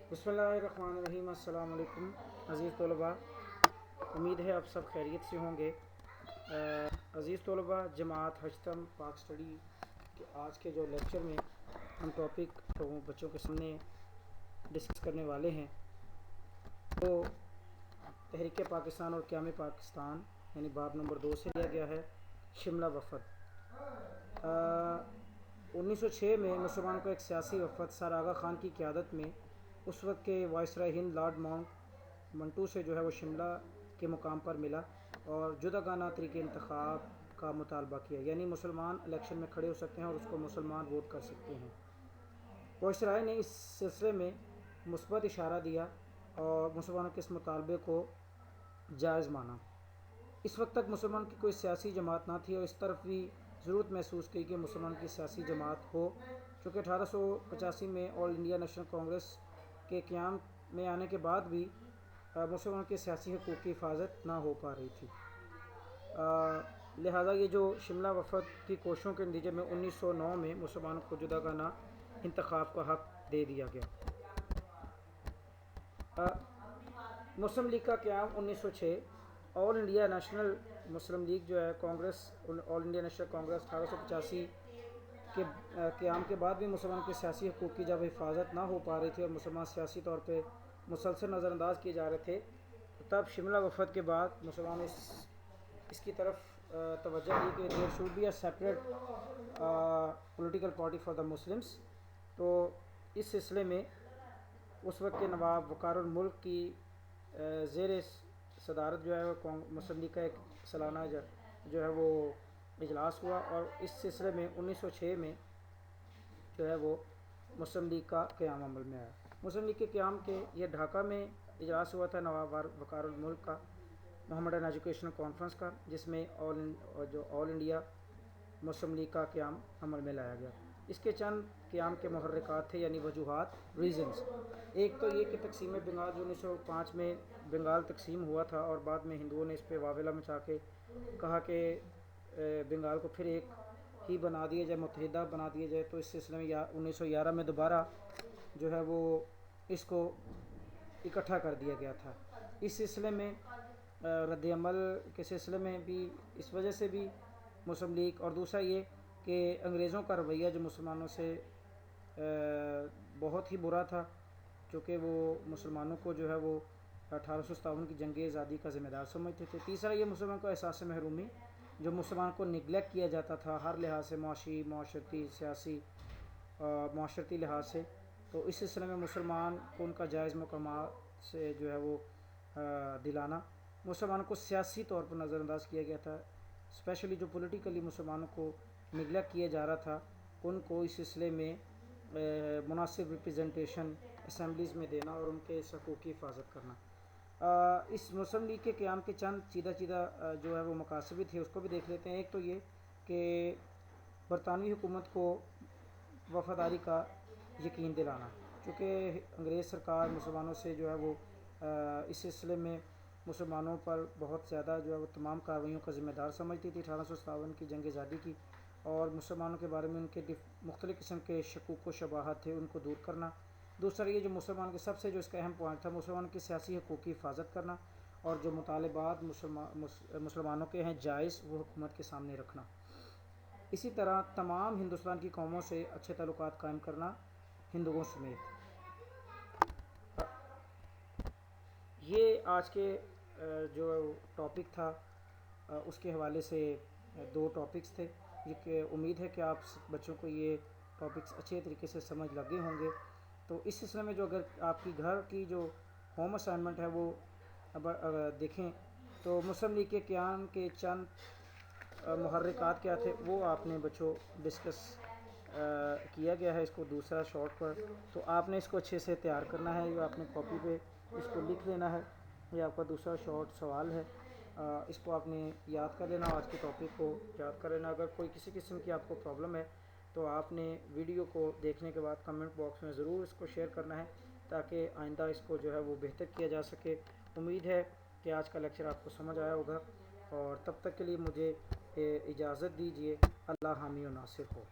बिस्मिल्लाहिर्रहमानिर्रहीम। अस्सलाम वालेकुम अज़ीज़ तलबा, उम्मीद है आप सब खैरियत से होंगे। अज़ीज़ तलबा, जमात हजतम पाक स्टडी के आज के जो लेक्चर में हम टॉपिक तो बच्चों के सामने डिस्कस करने वाले हैं तो तहरीक पाकिस्तान और क़याम पाकिस्तान यानी बाब नंबर 2 से लिया गया है। शिमला वफ़द 1906 में मुसलमानों का एक सियासी वफ़द सर आगा ख़ान की क़यादत में उस वक्त के viceroy Hind Lord mount Mantu से जो है वो शिमला के मुकाम पर मिला और जुदागाना तरीके इंतखाब का मुतालबा किया, यानी मुसलमान इलेक्शन में खड़े हो सकते हैं और उसको मुसलमान वोट कर सकते हैं। वाइसराय ने इस सिलसिले में मुस्बत इशारा दिया और मुसलमानों के इस मुतालबे को जायज़ माना। इस वक्त तक मुसलमान की कोई सियासी जमात ना थी और इस तरफ भी ज़रूरत महसूस की कि मुसलमान की सियासी जमात हो, चूँकि 1885 में ऑल इंडिया नेशनल कांग्रेस के क़याम में आने के बाद भी मुसलमानों के सियासी हकूक़ की हिफाजत ना हो पा रही थी। लिहाजा ये जो शिमला वफ़द की कोशिशों के नतीजे में 1909 में मुसलमानों को जुदागाना इंतखाब का हक़ दे दिया गया। मुस्लिम लीग का क़याम 1906 ऑल इंडिया नेशनल मुस्लिम लीग जो है Congress, all India national Congress 1885 के क़याम के बाद भी मुसलमान के सियासी हकूक़ की जब हिफाजत ना हो पा रही थी और मुसलमान सियासी तौर पे मुसलसल नज़रअंदाज किए जा रहे थे, तब शिमला वफ़द के बाद मुसलमान इसकी तरफ तवज्जो दी कि there should be a separate political party for the Muslims. तो इस सिलसिले में उस वक्त के नवाब वक़ारुल मुल्क की ज़ेर सदारत जो है वो मुस्लिम लीग का एक सालाना जो है वो इजलास हुआ और इस सिलसिले में 1906 में जो है वो मुस्लिम लीग का क़याम अमल में आया। मुस्लिम लीग के क़याम के ये ढाका में इजलास हुआ था नवाब वक़ारुल मुल्क का मोहम्मदन एजुकेशनल कॉन्फ्रेंस का, जिसमें ऑल इंडिया मुस्लिम लीग का क़याम अमल में लाया गया। इसके चंद क़याम के मुहर्रिकात थे यानी वजूहात, रीज़न्स। एक तो ये कि तकसीम बंगाल जो 1905 में बंगाल तकसीम हुआ था और बाद में हिंदुओं ने इस पर वावेला मचा के कहा कि बंगाल को फिर एक ही बना दिया जाए, मुत्तहिदा बना दिया जाए। तो इस सिलसिले में 1911 में दोबारा जो है वो इसको इकट्ठा कर दिया गया था। इस सिलसिले में रद्द-ए-अमल के सिलसिले में भी इस वजह से भी मुस्लिम लीग, और दूसरा ये कि अंग्रेज़ों का रवैया जो मुसलमानों से बहुत ही बुरा था, चूँकि वो मुसलमानों को जो है वो 1857 की जंग आज़ादी का ज़िम्मेदार समझते थे। तीसरा ये मुसलमान को एहसास महरूमी, जो मुसलमान को निगलेक्ट किया जाता था हर लिहाज से, माशी, माशरती, सियासी, माशरती लिहाज से। तो इस सिलसिले में मुसलमान को उनका जायज़ मकामात से जो है वो दिलाना, मुसलमानों को सियासी तौर पर नज़रअंदाज किया गया था। स्पेशली जो पॉलिटिकली मुसलमानों को निगलेक्ट किया जा रहा था, उनको इस सिलसिले में मुनासिब रिप्रेजेंटेशन असम्बलीज़ में देना और उनके हकूक़ की हिफाजत करना। इस मुस्लिम लीग के क़याम के चंद सीधा जो है वो मकासद भी थे, उसको भी देख लेते हैं। एक तो ये कि बरतानवी हुकूमत को वफ़ादारी का यकीन दिलाना, चूँकि अंग्रेज़ सरकार मुसलमानों से जो है वो इस सिलसिले में मुसलमानों पर बहुत ज़्यादा जो है वो तमाम कार्रवाइयों का ज़िम्मेदार समझती थी 1857 की जंग आज़ादी की, और मुसलमानों के बारे में उनके मुख्तलिफ़ किस्म के शकूक व शबाहत थे, उनको दूर करना। दूसरा ये जो मुसलमान के सबसे जो इसका अहम पॉइंट था, मुसलमान के सियासी हकूक़ की हिफाजत करना और जो मुतालबात मुसलमानों के हैं जायज़, वो हुकूमत के सामने रखना। इसी तरह तमाम हिंदुस्तान की कौमों से अच्छे ताल्लुकात कायम करना, हिंदुओं समेत। ये आज के जो टॉपिक था उसके हवाले से 2 टॉपिक्स थे। ये उम्मीद है कि आप बच्चों को ये टॉपिक्स अच्छे तरीके से समझ लगे होंगे। तो इस सिलसिले में जो अगर आपकी घर की जो होम असाइनमेंट है वो अब देखें तो मुस्लिम लीग के क़याम के चंद मुहर्रिकात क्या थे वो आपने बच्चों डिस्कस किया गया है इसको दूसरा शॉर्ट पर। तो आपने इसको अच्छे से तैयार करना है, ये आपने कॉपी पे इसको लिख लेना है। ये आपका दूसरा शॉर्ट सवाल है, इसको आपने याद कर लेना, आज के टॉपिक को याद कर लेना। अगर कोई किसी किस्म की आपको प्रॉब्लम है तो आपने वीडियो को देखने के बाद कमेंट बॉक्स में ज़रूर इसको शेयर करना है, ताकि आइंदा इसको जो है वो बेहतर किया जा सके। उम्मीद है कि आज का लेक्चर आपको समझ आया होगा, और तब तक के लिए मुझे इजाज़त दीजिए। अल्लाह हामी व नासिर हो।